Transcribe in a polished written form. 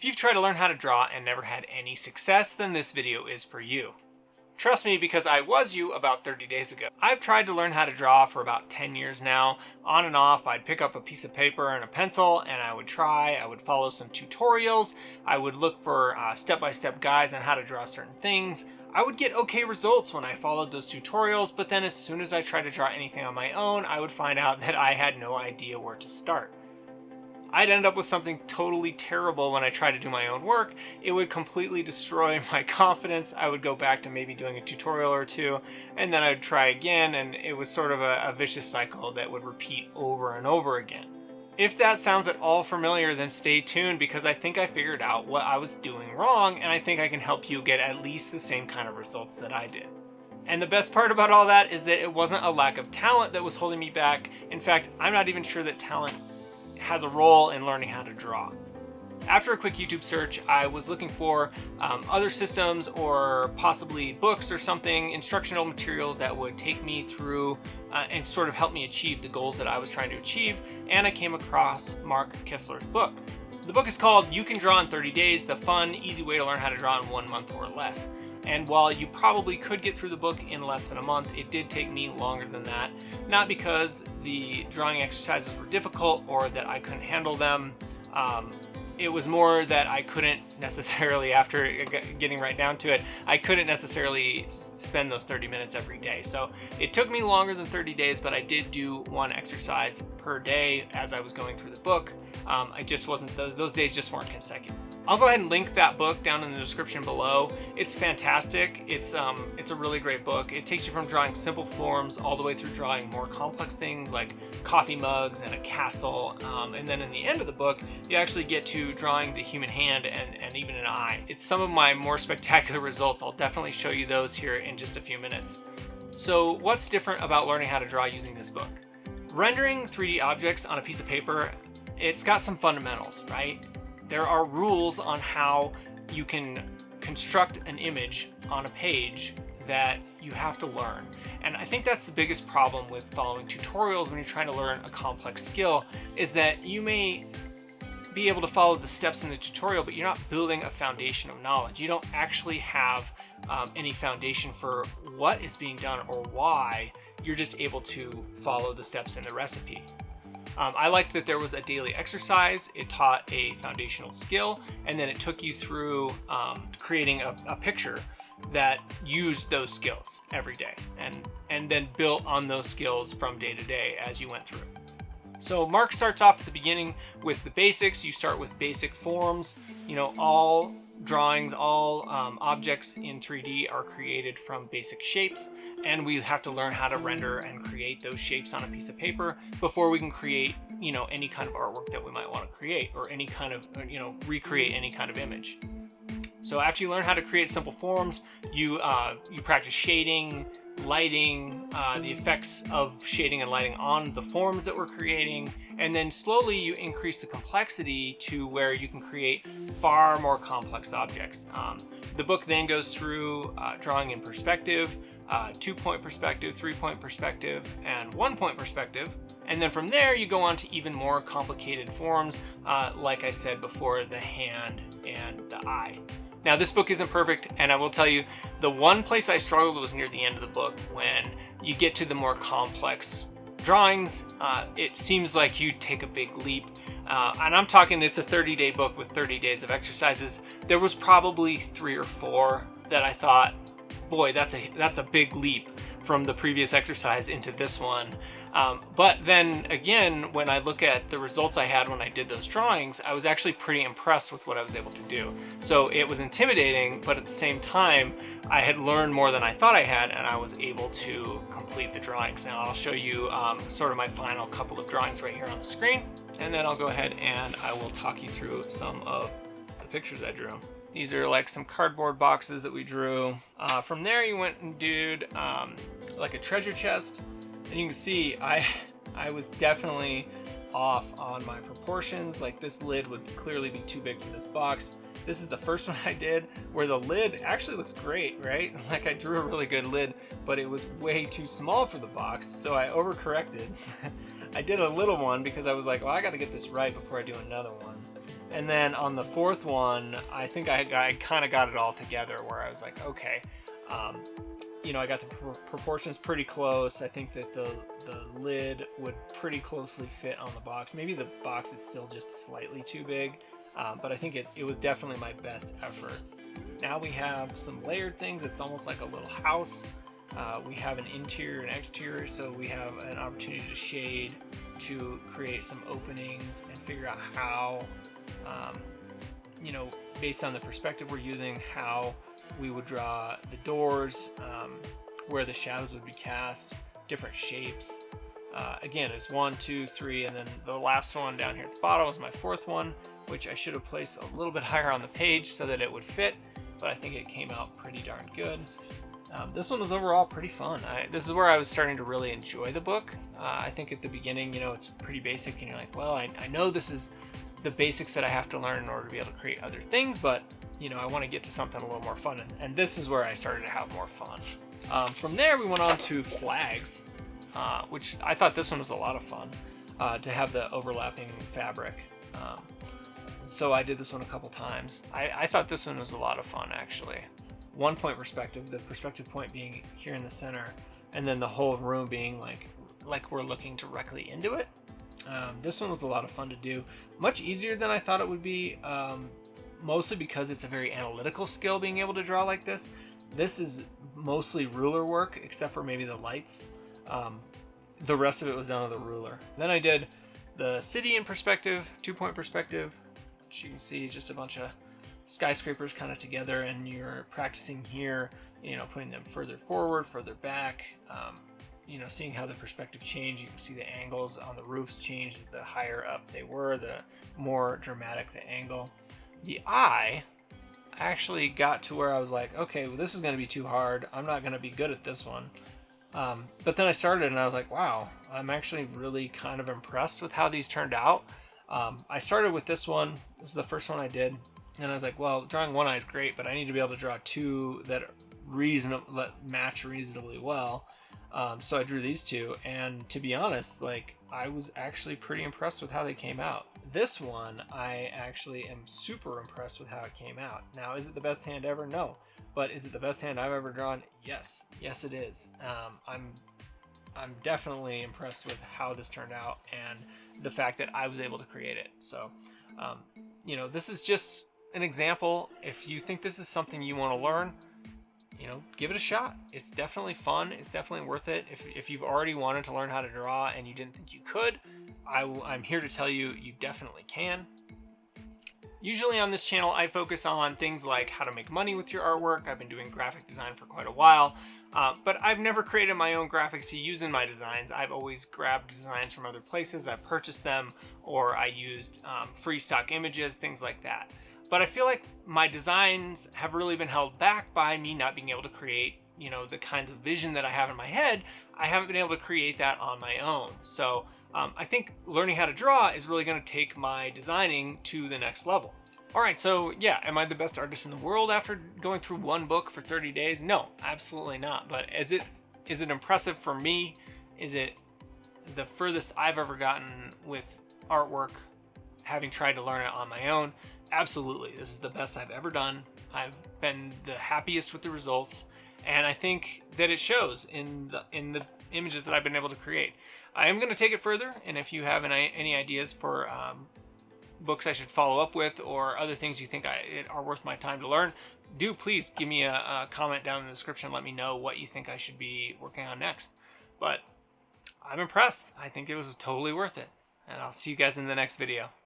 If you've tried to learn how to draw and never had any success, then this video is for you. Trust me, because I was you about 30 days ago. I've tried to learn how to draw for about 10 years now. On and off, I'd pick up a piece of paper and a pencil and I would follow some tutorials. I would look for step-by-step guides on how to draw certain things. I would get okay results when I followed those tutorials, but then as soon as I tried to draw anything on my own, I would find out that I had no idea where to start. I'd end up with something totally terrible when I tried to do my own work. It would completely destroy my confidence. I would go back to maybe doing a tutorial or two, and then I'd try again, and it was sort of a vicious cycle that would repeat over and over again. If that sounds at all familiar, then stay tuned, because I think I figured out what I was doing wrong, and I think I can help you get at least the same kind of results that I did. And the best part about all that is that it wasn't a lack of talent that was holding me back. In fact, I'm not even sure that talent has a role in learning how to draw. After a quick YouTube search, I was looking for other systems or possibly books or something, instructional materials that would take me through and sort of help me achieve the goals that I was trying to achieve, and I came across Mark Kistler's book. The book is called You Can Draw in 30 Days, the fun, easy way to learn how to draw in 1 month or less. And while you probably could get through the book in less than a month, it did take me longer than that. Not because the drawing exercises were difficult or that I couldn't handle them. It was more that I couldn't necessarily, after getting right down to it, I couldn't necessarily spend those 30 minutes every day. So it took me longer than 30 days, but I did do one exercise per day as I was going through the book. I just wasn't, those days just weren't consecutive. I'll go ahead and link that book down in the description below. It's fantastic. It's a really great book. It takes you from drawing simple forms all the way through drawing more complex things like coffee mugs and a castle. And then in the end of the book, you actually get to drawing the human hand and even an eye. It's some of my more spectacular results. I'll definitely show you those here in just a few minutes. So what's different about learning how to draw using this book? Rendering 3D objects on a piece of paper, it's got some fundamentals, right? There are rules on how you can construct an image on a page that you have to learn. And I think that's the biggest problem with following tutorials when you're trying to learn a complex skill, is that you may be able to follow the steps in the tutorial, but you're not building a foundation of knowledge. You don't actually have any foundation for what is being done or why. You're just able to follow the steps in the recipe. I liked that there was a daily exercise. It taught a foundational skill, and then it took you through creating a picture that used those skills every day, and then built on those skills from day to day as you went through. So Mark starts off at the beginning with the basics. You start with basic forms. You know, all drawings, all objects in 3D are created from basic shapes, and we have to learn how to render and create those shapes on a piece of paper before we can create, you know, any kind of artwork that we might want to create, or any kind of, you know, recreate any kind of image. So after you learn how to create simple forms, you practice shading, lighting, the effects of shading and lighting on the forms that we're creating, and then slowly you increase the complexity to where you can create far more complex objects. The book then goes through drawing in perspective, 2-point perspective, 3-point perspective, and 1-point perspective. And then from there you go on to even more complicated forms, like I said before, the hand and the eye. Now, this book isn't perfect, and I will tell you, the one place I struggled was near the end of the book. When you get to the more complex drawings, it seems like you take a big leap. And I'm talking, it's a 30-day book with 30 days of exercises. There was probably 3 or 4 that I thought, boy, that's a big leap from the previous exercise into this one. But then again, when I look at the results I had when I did those drawings, I was actually pretty impressed with what I was able to do. So it was intimidating, but at the same time, I had learned more than I thought I had, and I was able to complete the drawings. Now I'll show you sort of my final couple of drawings right here on the screen, and then I'll go ahead and I will talk you through some of the pictures I drew. These are like some cardboard boxes that we drew. From there, you went and did like a treasure chest. And you can see I was definitely off on my proportions. Like, this lid would clearly be too big for this box. This is the first one I did where the lid actually looks great, right? Like, I drew a really good lid, but it was way too small for the box, so I overcorrected. I did a little one because I was like, well, I gotta get this right before I do another one. And then on the fourth one, I think I kind of got it all together where I was like, okay, you know, I got the proportions pretty close. I think that the lid would pretty closely fit on the box. Maybe the box is still just slightly too big, but I think it was definitely my best effort. Now we have some layered things. It's almost like a little house. We have an interior and exterior, so we have an opportunity to shade, to create some openings and figure out how, you know, based on the perspective we're using, how we would draw the doors, where the shadows would be cast, different shapes. Again, it's 1, 2, 3, and then the last one down here at the bottom was my fourth one, which I should have placed a little bit higher on the page so that it would fit, but I think it came out pretty darn good. This one was overall pretty fun. This is where I was starting to really enjoy the book. I think at the beginning, you know, it's pretty basic, and you're like, well, I know this is the basics that I have to learn in order to be able to create other things, but, you know, I want to get to something a little more fun, and this is where I started to have more fun. From there, we went on to flags, which I thought this one was a lot of fun, to have the overlapping fabric. So I did this one a couple times. I thought this one was a lot of fun, actually. 1 point perspective, the perspective point being here in the center, and then the whole room being like we're looking directly into it. This one was a lot of fun to do. Much easier than I thought it would be, mostly because it's a very analytical skill being able to draw like this. This is mostly ruler work, except for maybe the lights. The rest of it was done with a ruler. Then I did the city in perspective, 2 point perspective, which you can see just a bunch of skyscrapers kind of together, and you're practicing here, you know, putting them further forward, further back, you know, seeing how the perspective changed. You can see the angles on the roofs changed. The higher up they were, the more dramatic the angle. The eye actually got to where I was like, okay, well, this is going to be too hard. I'm not going to be good at this one. But then I started and I was like, wow, I'm actually really kind of impressed with how these turned out. I started with this one. This is the first one I did. And I was like, well, drawing one eye is great, but I need to be able to draw two that match reasonably well. So I drew these two, and to be honest, like, I was actually pretty impressed with how they came out. This one, I actually am super impressed with how it came out. Now, is it the best hand ever? No. But is it the best hand I've ever drawn? Yes. Yes, it is. I'm definitely impressed with how this turned out and the fact that I was able to create it. So, you know, this is just an example. If you think this is something you want to learn, you know, give it a shot. It's definitely fun. It's definitely worth it. If you've already wanted to learn how to draw and you didn't think you could, I'm here to tell you, you definitely can. Usually on this channel, I focus on things like how to make money with your artwork. I've been doing graphic design for quite a while, but I've never created my own graphics to use in my designs. I've always grabbed designs from other places. I purchased them, or I used free stock images, things like that. But I feel like my designs have really been held back by me not being able to create, you know, the kind of vision that I have in my head. I haven't been able to create that on my own. So I think learning how to draw is really going to take my designing to the next level. All right, so yeah, am I the best artist in the world after going through one book for 30 days? No, absolutely not. But is it impressive for me? Is it the furthest I've ever gotten with artwork, having tried to learn it on my own? Absolutely. This is the best I've ever done. I've been the happiest with the results, and I think that it shows in the images that I've been able to create. I am going to take it further, and if you have any ideas for books I should follow up with, or other things you think are worth my time to learn, do please give me a comment down in the description. Let me know what you think I should be working on next. But I'm impressed. I think it was totally worth it, and I'll see you guys in the next video.